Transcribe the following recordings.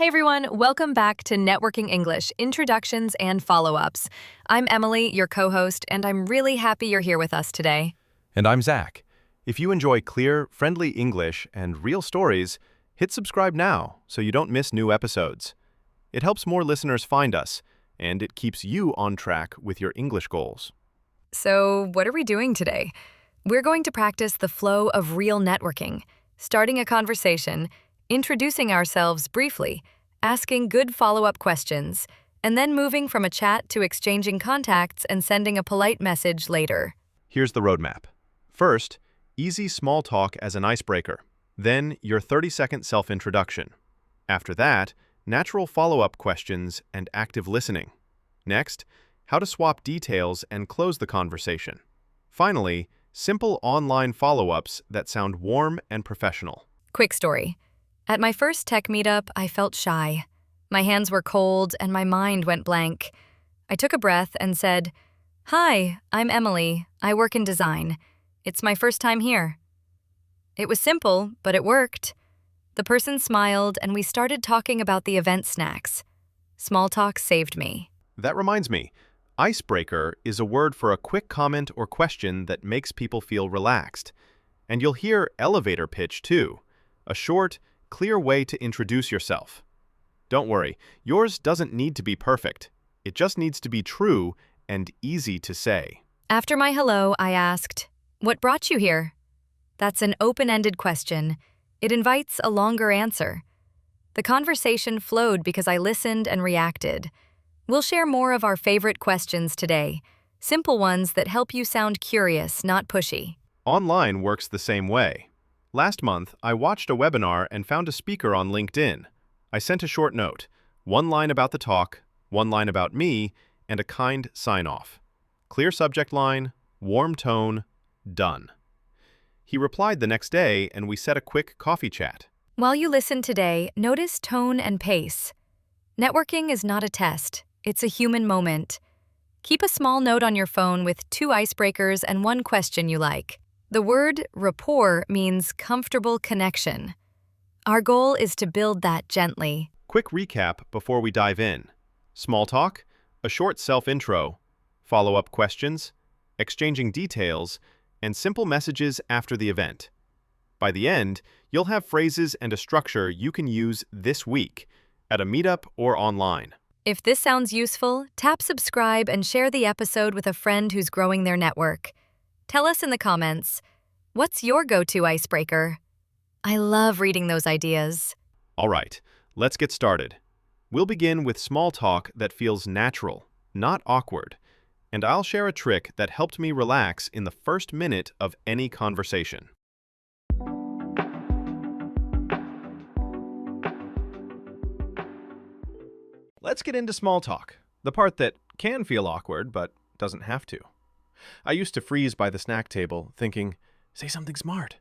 Hey everyone, welcome back to Networking English Introductions and Follow-Ups. I'm Emily, your co-host, and I'm really happy you're here with us today. And I'm Zach. If you enjoy clear, friendly English and real stories, hit subscribe now so you don't miss new episodes. It helps more listeners find us, and it keeps you on track with your English goals. So, what are we doing today? We're going to practice the flow of real networking, starting a conversation, introducing ourselves briefly, asking good follow-up questions, and then moving from a chat to exchanging contacts and sending a polite message later. Here's the roadmap. First, easy small talk as an icebreaker. Then, your 30-second self-introduction. After that, natural follow-up questions and active listening. Next, how to swap details and close the conversation. Finally, simple online follow-ups that sound warm and professional. Quick story. At my first tech meetup, I felt shy. My hands were cold and my mind went blank. I took a breath and said, "Hi, I'm Emily. I work in design. It's my first time here." It was simple, but it worked. The person smiled and we started talking about the event snacks. Small talk saved me. That reminds me, icebreaker is a word for a quick comment or question that makes people feel relaxed. And you'll hear elevator pitch too, a short, clear way to introduce yourself. Don't worry, yours doesn't need to be perfect. It just needs to be true and easy to say. After my hello, I asked, "What brought you here?" That's an open-ended question. It invites a longer answer. The conversation flowed because I listened and reacted. We'll share more of our favorite questions today, simple ones that help you sound curious, not pushy. Online works the same way. Last month, I watched a webinar and found a speaker on LinkedIn. I sent a short note, one line about the talk, one line about me, and a kind sign-off. Clear subject line, warm tone, done. He replied the next day and we set a quick coffee chat. While you listen today, notice tone and pace. Networking is not a test. It's a human moment. Keep a small note on your phone with 2 icebreakers and 1 question you like. The word rapport means comfortable connection. Our goal is to build that gently. Quick recap before we dive in. Small talk, a short self-intro, follow-up questions, exchanging details, and simple messages after the event. By the end, you'll have phrases and a structure you can use this week at a meetup or online. If this sounds useful, tap subscribe and share the episode with a friend who's growing their network. Tell us in the comments, what's your go-to icebreaker? I love reading those ideas. All right, let's get started. We'll begin with small talk that feels natural, not awkward, and I'll share a trick that helped me relax in the first minute of any conversation. Let's get into small talk, the part that can feel awkward but doesn't have to. I used to freeze by the snack table, thinking, say something smart.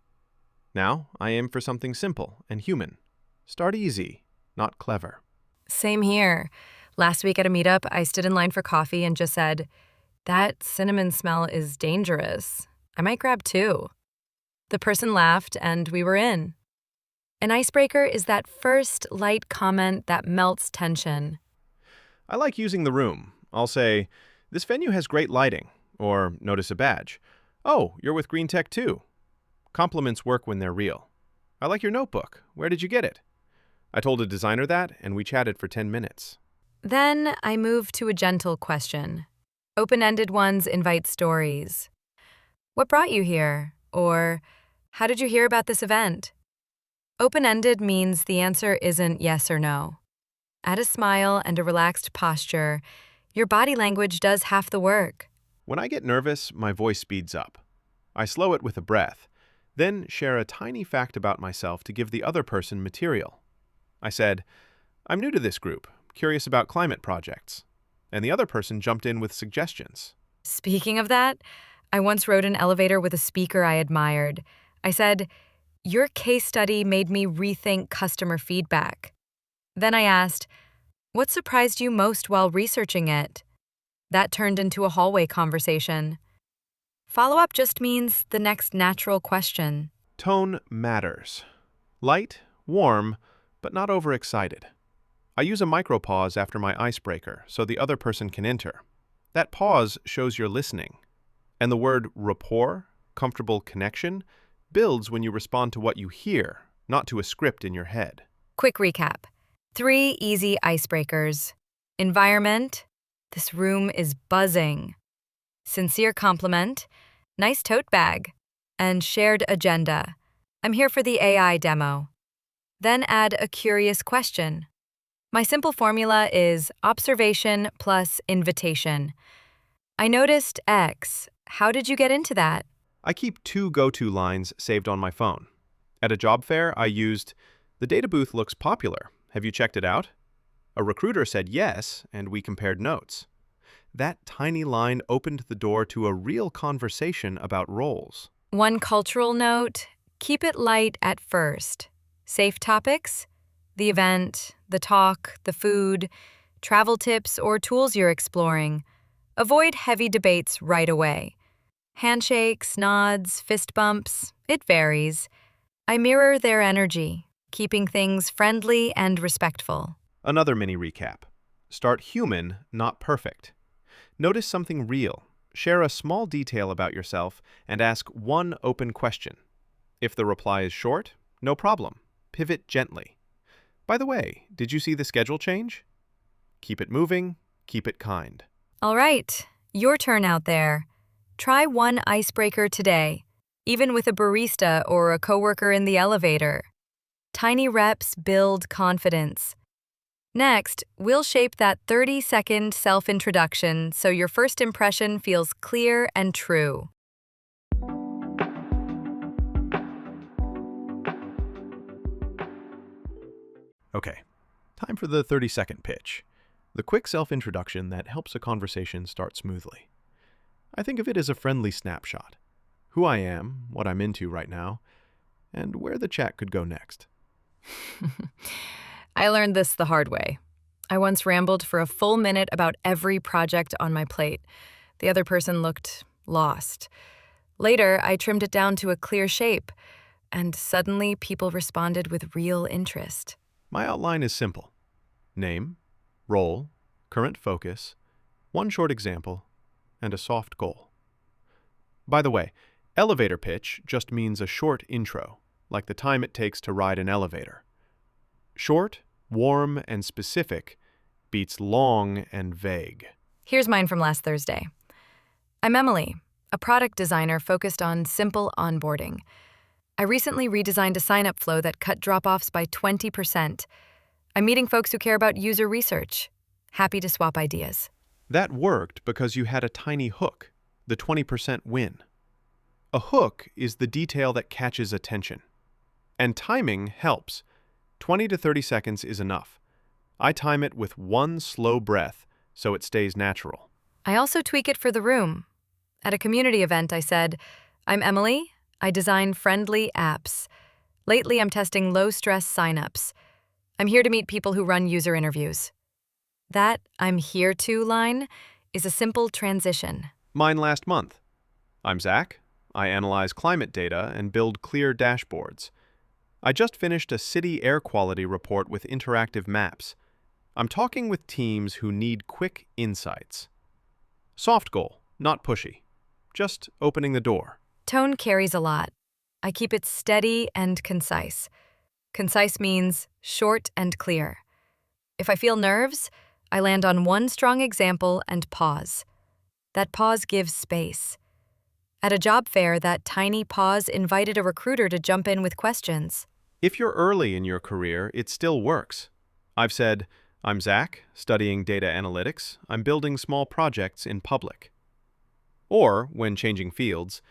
Now, I aim for something simple and human. Start easy, not clever. Same here. Last week at a meetup, I stood in line for coffee and just said, "That cinnamon smell is dangerous. I might grab 2." The person laughed and we were in. An icebreaker is that first light comment that melts tension. I like using the room. I'll say, this venue has great lighting, or notice a badge. Oh, you're with Green Tech too. Compliments work when they're real. I like your notebook. Where did you get it? I told a designer that, and we chatted for 10 minutes. Then I move to a gentle question. Open-ended ones invite stories. What brought you here? Or, how did you hear about this event? Open-ended means the answer isn't yes or no. Add a smile and a relaxed posture. Your body language does half the work. When I get nervous, my voice speeds up. I slow it with a breath, then share a tiny fact about myself to give the other person material. I said, I'm new to this group, curious about climate projects. And the other person jumped in with suggestions. Speaking of that, I once rode an elevator with a speaker I admired. I said, "Your case study made me rethink customer feedback." Then I asked, "What surprised you most while researching it?" That turned into a hallway conversation. Follow-up just means the next natural question. Tone matters. Light, warm, but not overexcited. I use a micropause after my icebreaker so the other person can enter. That pause shows you're listening. And the word rapport, comfortable connection, builds when you respond to what you hear, not to a script in your head. Quick recap. 3 easy icebreakers. Environment. This room is buzzing. Sincere compliment. Nice tote bag. And shared agenda. I'm here for the AI demo. Then add a curious question. My simple formula is observation plus invitation. I noticed X. How did you get into that? I keep 2 go-to lines saved on my phone. At a job fair, I used, "The data booth looks popular. Have you checked it out?" A recruiter said yes, and we compared notes. That tiny line opened the door to a real conversation about roles. One cultural note, keep it light at first. Safe topics? The event, the talk, the food, travel tips, or tools you're exploring. Avoid heavy debates right away. Handshakes, nods, fist bumps, it varies. I mirror their energy, keeping things friendly and respectful. Another mini recap. Start human, not perfect. Notice something real. Share a small detail about yourself and ask one open question. If the reply is short, no problem. Pivot gently. By the way, did you see the schedule change? Keep it moving, keep it kind. All right, your turn out there. Try one icebreaker today, even with a barista or a coworker in the elevator. Tiny reps build confidence. Next, we'll shape that 30-second self-introduction so your first impression feels clear and true. Okay, time for the 30-second pitch. The quick self-introduction that helps a conversation start smoothly. I think of it as a friendly snapshot. Who I am, what I'm into right now, and where the chat could go next. I learned this the hard way. I once rambled for a full minute about every project on my plate. The other person looked lost. Later, I trimmed it down to a clear shape, and suddenly people responded with real interest. My outline is simple. Name, role, current focus, one short example, and a soft goal. By the way, elevator pitch just means a short intro, like the time it takes to ride an elevator. Short, warm, and specific beats long and vague. Here's mine from last Thursday. I'm Emily, a product designer focused on simple onboarding. I recently redesigned a sign-up flow that cut drop-offs by 20%. I'm meeting folks who care about user research. Happy to swap ideas. That worked because you had a tiny hook, the 20% win. A hook is the detail that catches attention. And timing helps. 20 to 30 seconds is enough. I time it with one slow breath so it stays natural. I also tweak it for the room. At a community event, I said, I'm Emily. I design friendly apps. Lately, I'm testing low-stress signups. I'm here to meet people who run user interviews. That I'm here to line is a simple transition. Mine last month. I'm Zach. I analyze climate data and build clear dashboards. I just finished a city air quality report with interactive maps. I'm talking with teams who need quick insights. Soft goal, not pushy. Just opening the door. Tone carries a lot. I keep it steady and concise. Concise means short and clear. If I feel nerves, I land on one strong example and pause. That pause gives space. At a job fair, that tiny pause invited a recruiter to jump in with questions. If you're early in your career, it still works. I've said, I'm Zach, studying data analytics. I'm building small projects in public. Or, when changing fields,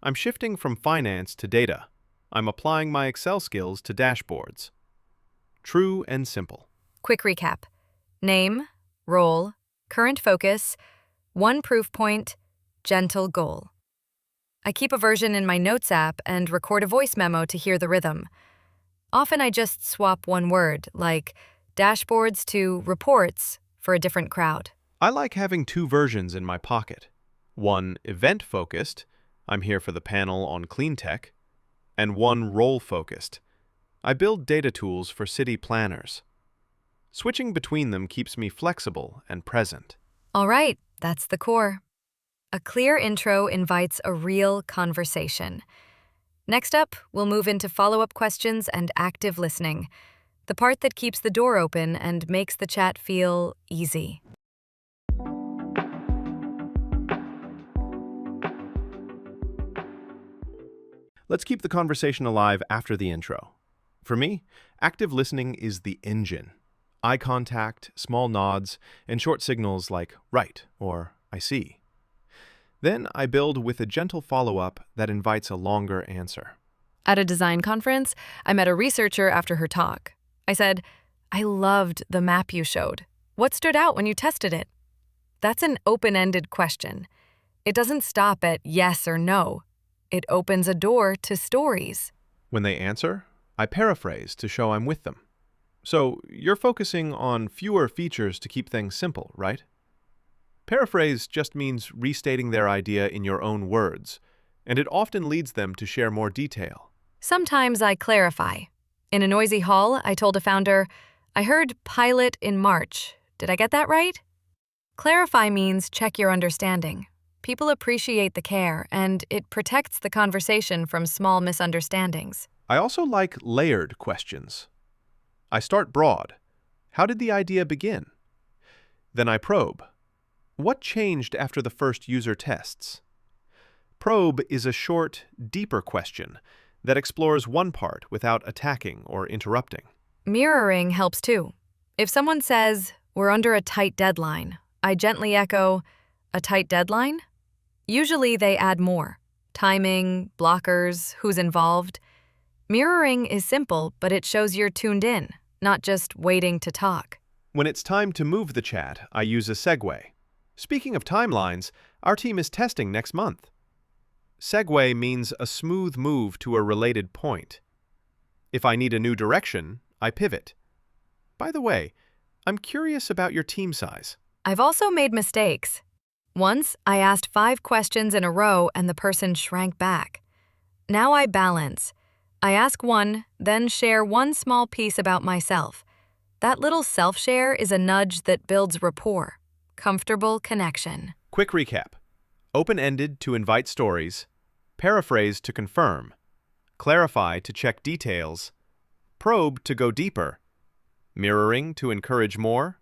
I'm shifting from finance to data. I'm applying my Excel skills to dashboards. True and simple. Quick recap. Name, role, current focus, one proof point, gentle goal. I keep a version in my Notes app and record a voice memo to hear the rhythm. Often I just swap one word, like dashboards to reports, for a different crowd. I like having 2 versions in my pocket. One event-focused, I'm here for the panel on clean tech, and one role-focused. I build data tools for city planners. Switching between them keeps me flexible and present. All right, that's the core. A clear intro invites a real conversation. Next up, we'll move into follow-up questions and active listening, the part that keeps the door open and makes the chat feel easy. Let's keep the conversation alive after the intro. For me, active listening is the engine. Eye contact, small nods, and short signals like right or I see. Then I build with a gentle follow-up that invites a longer answer. At a design conference, I met a researcher after her talk. I said, "I loved the map you showed. What stood out when you tested it?" That's an open-ended question. It doesn't stop at yes or no. It opens a door to stories. When they answer, I paraphrase to show I'm with them. So you're focusing on fewer features to keep things simple, right? Paraphrase just means restating their idea in your own words, and it often leads them to share more detail. Sometimes I clarify. In a noisy hall, I told a founder, "I heard pilot in March. Did I get that right?" Clarify means check your understanding. People appreciate the care, and it protects the conversation from small misunderstandings. I also like layered questions. I start broad. How did the idea begin? Then I probe. What changed after the first user tests? Probe is a short, deeper question that explores one part without attacking or interrupting. Mirroring helps too. If someone says, "We're under a tight deadline," I gently echo, "A tight deadline?" Usually they add more. Timing, blockers, who's involved. Mirroring is simple, but it shows you're tuned in, not just waiting to talk. When it's time to move the chat, I use a segue. Speaking of timelines, our team is testing next month. Segue means a smooth move to a related point. If I need a new direction, I pivot. By the way, I'm curious about your team size. I've also made mistakes. Once, I asked 5 questions in a row and the person shrank back. Now I balance. I ask one, then share one small piece about myself. That little self-share is a nudge that builds rapport. Comfortable connection. Quick recap. Open-ended to invite stories, paraphrase to confirm, clarify to check details, probe to go deeper, mirroring to encourage more,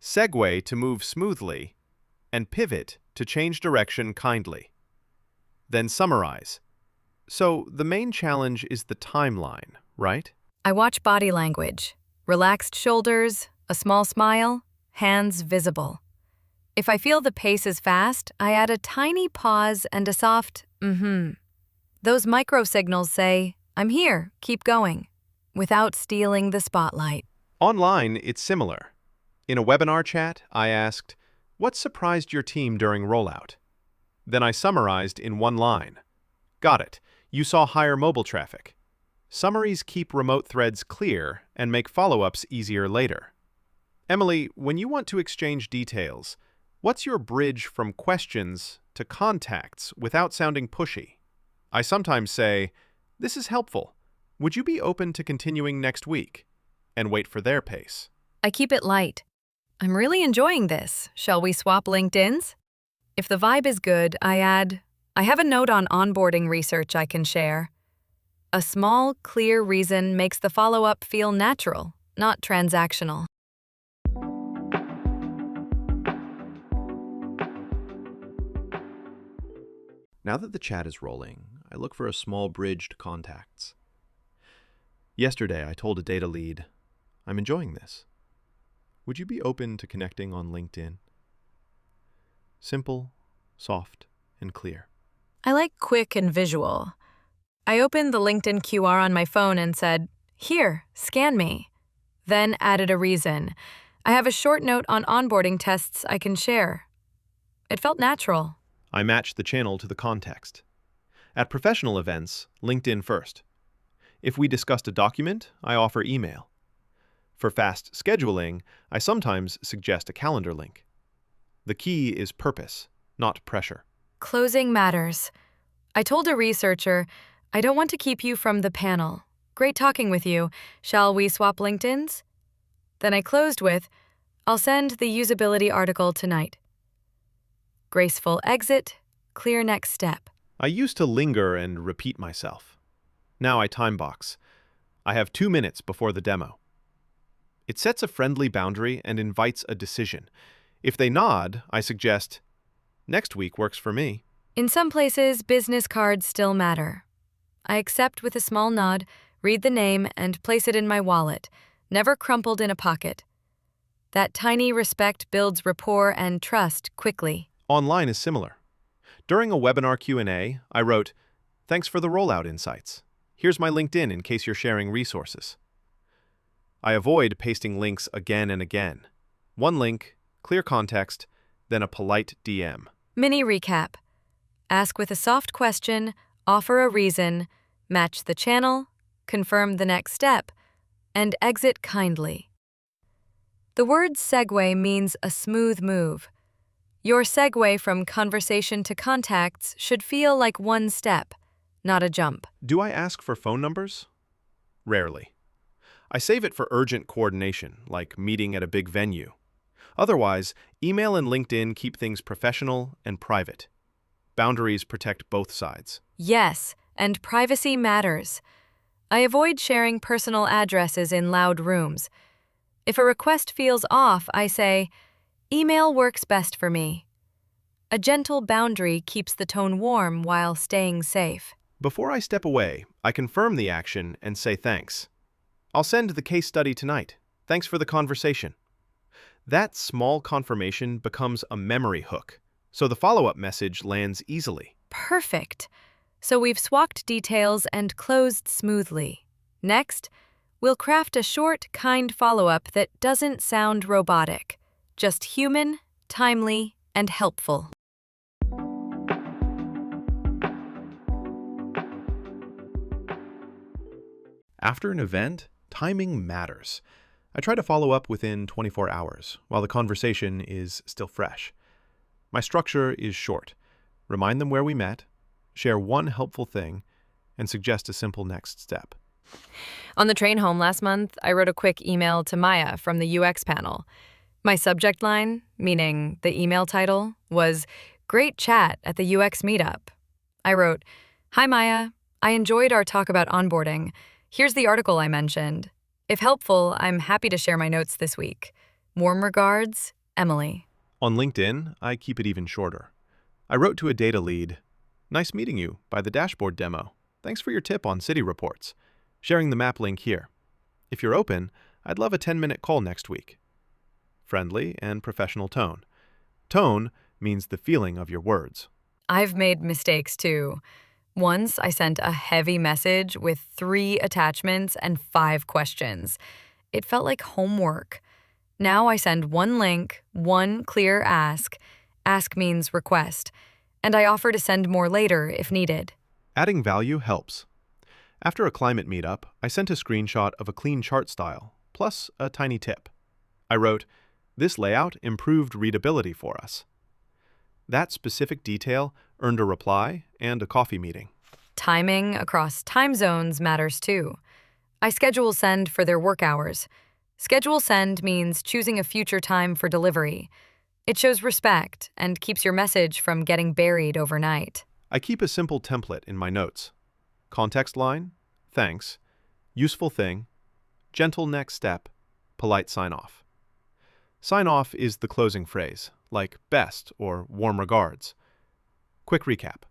segue to move smoothly, and pivot to change direction kindly. Then summarize. So the main challenge is the timeline, right? I watch body language. Relaxed shoulders, a small smile, hands visible. If I feel the pace is fast, I add a tiny pause and a soft Those micro signals say, "I'm here, keep going," without stealing the spotlight. Online, it's similar. In a webinar chat, I asked, "What surprised your team during rollout?" Then I summarized in one line. Got it. You saw higher mobile traffic. Summaries keep remote threads clear and make follow-ups easier later. Emily, when you want to exchange details, what's your bridge from questions to contacts without sounding pushy? I sometimes say, "This is helpful. Would you be open to continuing next week?" and wait for their pace. I keep it light. "I'm really enjoying this. Shall we swap LinkedIns?" If the vibe is good, I add, "I have a note on onboarding research I can share." A small, clear reason makes the follow-up feel natural, not transactional. Now that the chat is rolling, I look for a small bridge to contacts. Yesterday, I told a data lead, "I'm enjoying this. Would you be open to connecting on LinkedIn?" Simple, soft, and clear. I like quick and visual. I opened the LinkedIn QR on my phone and said, "Here, scan me." Then added a reason. I have a short note on onboarding tests I can share. It felt natural. I match the channel to the context. At professional events, LinkedIn first. If we discussed a document, I offer email. For fast scheduling, I sometimes suggest a calendar link. The key is purpose, not pressure. Closing matters. I told a researcher, "I don't want to keep you from the panel. Great talking with you. Shall we swap LinkedIns?" Then I closed with, I'll send the usability article tonight. Graceful exit, clear next step. I used to linger and repeat myself. Now I timebox. I have 2 minutes before the demo. It sets a friendly boundary and invites a decision. If they nod, I suggest, next week works for me. In some places, business cards still matter. I accept with a small nod, read the name, and place it in my wallet, never crumpled in a pocket. That tiny respect builds rapport and trust quickly. Online is similar. During a webinar Q&A, I wrote, "Thanks for the rollout insights. Here's my LinkedIn in case you're sharing resources." I avoid pasting links again and again. One link, clear context, then a polite DM. Mini recap. Ask with a soft question, offer a reason, match the channel, confirm the next step, and exit kindly. The word segue means a smooth move. Your segue from conversation to contacts should feel like one step, not a jump. Do I ask for phone numbers? Rarely. I save it for urgent coordination, like meeting at a big venue. Otherwise, email and LinkedIn keep things professional and private. Boundaries protect both sides. Yes, and privacy matters. I avoid sharing personal addresses in loud rooms. If a request feels off, I say, email works best for me. A gentle boundary keeps the tone warm while staying safe. Before I step away, I confirm the action and say thanks. I'll send the case study tonight. Thanks for the conversation. That small confirmation becomes a memory hook, so the follow-up message lands easily. Perfect. So we've swapped details and closed smoothly. Next, we'll craft a short, kind follow-up that doesn't sound robotic, just human, timely, and helpful. After an event, timing matters. I try to follow up within 24 hours, while the conversation is still fresh. My structure is short. Remind them where we met, share one helpful thing, and suggest a simple next step. On the train home last month, I wrote a quick email to Maya from the UX panel. My subject line, meaning the email title, was Great Chat at the UX Meetup. I wrote, Hi Maya, I enjoyed our talk about onboarding. Here's the article I mentioned. If helpful, I'm happy to share my notes this week. Warm regards, Emily. On LinkedIn, I keep it even shorter. I wrote to a data lead, Nice meeting you by the dashboard demo. Thanks for your tip on city reports. Sharing the map link here. If you're open, I'd love a 10-minute call next week. Friendly and professional tone. Tone means the feeling of your words. I've made mistakes too. Once I sent a heavy message with 3 attachments and 5 questions. It felt like homework. Now I send one link, one clear ask. Ask means request. And I offer to send more later if needed. Adding value helps. After a climate meetup, I sent a screenshot of a clean chart style, plus a tiny tip. I wrote, This layout improved readability for us. That specific detail earned a reply and a coffee meeting. Timing across time zones matters too. I schedule send for their work hours. Schedule send means choosing a future time for delivery. It shows respect and keeps your message from getting buried overnight. I keep a simple template in my notes. Context line, thanks, useful thing, gentle next step, polite sign-off. Sign-off is the closing phrase, like best or warm regards. Quick recap.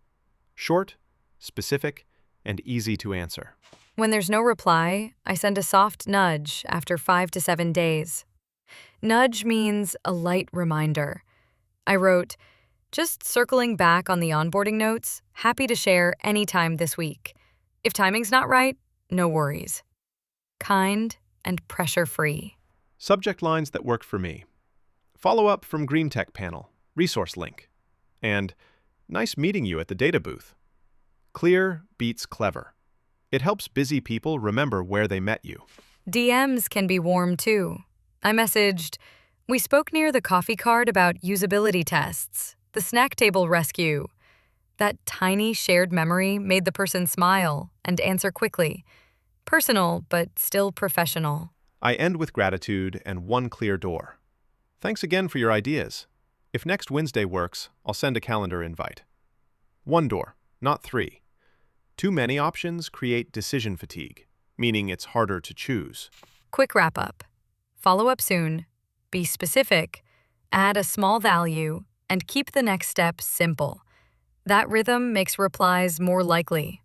Short, specific, and easy to answer. When there's no reply, I send a soft nudge after 5 to 7 days. Nudge means a light reminder. I wrote, just circling back on the onboarding notes, happy to share anytime this week. If timing's not right, no worries. Kind and pressure-free. Subject lines that work for me. Follow-up from Green Tech panel, resource link. And nice meeting you at the data booth. Clear beats clever. It helps busy people remember where they met you. DMs can be warm too. I messaged, we spoke near the coffee cart about usability tests, the snack table rescue. That tiny shared memory made the person smile and answer quickly. Personal, but still professional. I end with gratitude and one clear door. Thanks again for your ideas. If next Wednesday works, I'll send a calendar invite. One door, not three. Too many options create decision fatigue, meaning it's harder to choose. Quick wrap up. Follow up soon. Be specific. Add a small value and keep the next step simple. That rhythm makes replies more likely.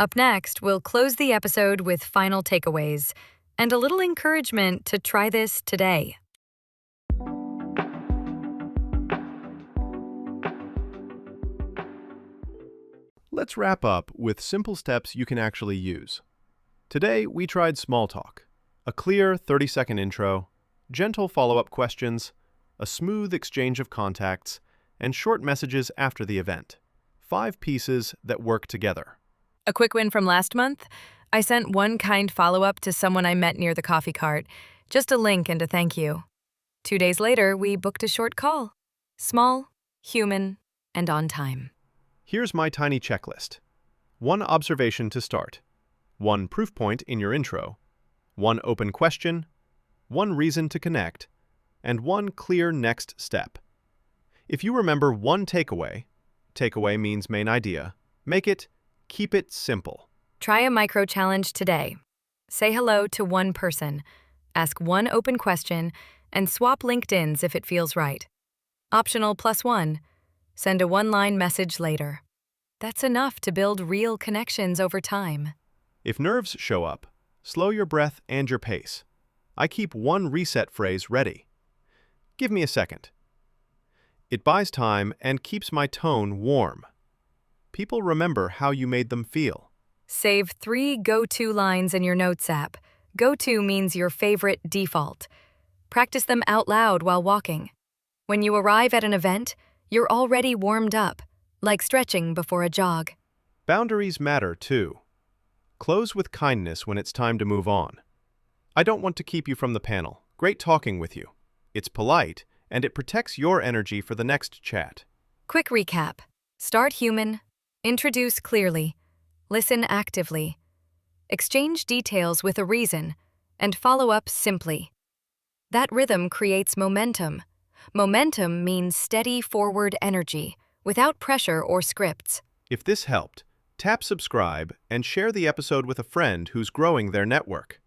Up next, we'll close the episode with final takeaways and a little encouragement to try this today. Let's wrap up with simple steps you can actually use. Today, we tried small talk, a clear 30-second intro, gentle follow-up questions, a smooth exchange of contacts, and short messages after the event. 5 pieces that work together. A quick win from last month? I sent one kind follow-up to someone I met near the coffee cart. Just a link and a thank you. 2 days later, we booked a short call. Small, human, and on time. Here's my tiny checklist. 1 observation to start. 1 proof point in your intro. 1 open question. 1 reason to connect. And 1 clear next step. If you remember 1 takeaway means main idea, keep it simple. Try a micro challenge today. Say hello to 1 person, ask 1 open question, and swap LinkedIns if it feels right. Optional +1. Send a 1-line message later. That's enough to build real connections over time. If nerves show up, slow your breath and your pace. I keep 1 reset phrase ready. Give me a second. It buys time and keeps my tone warm. People remember how you made them feel. Save 3 go-to lines in your Notes app. Go-to means your favorite default. Practice them out loud while walking. When you arrive at an event, you're already warmed up, like stretching before a jog. Boundaries matter too. Close with kindness when it's time to move on. I don't want to keep you from the panel. Great talking with you. It's polite, and it protects your energy for the next chat. Quick recap. Start human. Introduce clearly. Listen actively. Exchange details with a reason, and follow up simply. That rhythm creates momentum. Momentum means steady forward energy, without pressure or scripts. If this helped, tap subscribe and share the episode with a friend who's growing their network.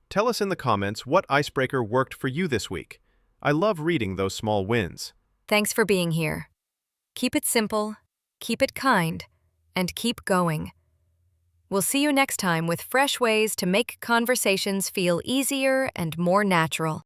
Tell us in the comments what icebreaker worked for you this week. I love reading those small wins. Thanks for being here. Keep it simple, keep it kind, and keep going. We'll see you next time with fresh ways to make conversations feel easier and more natural.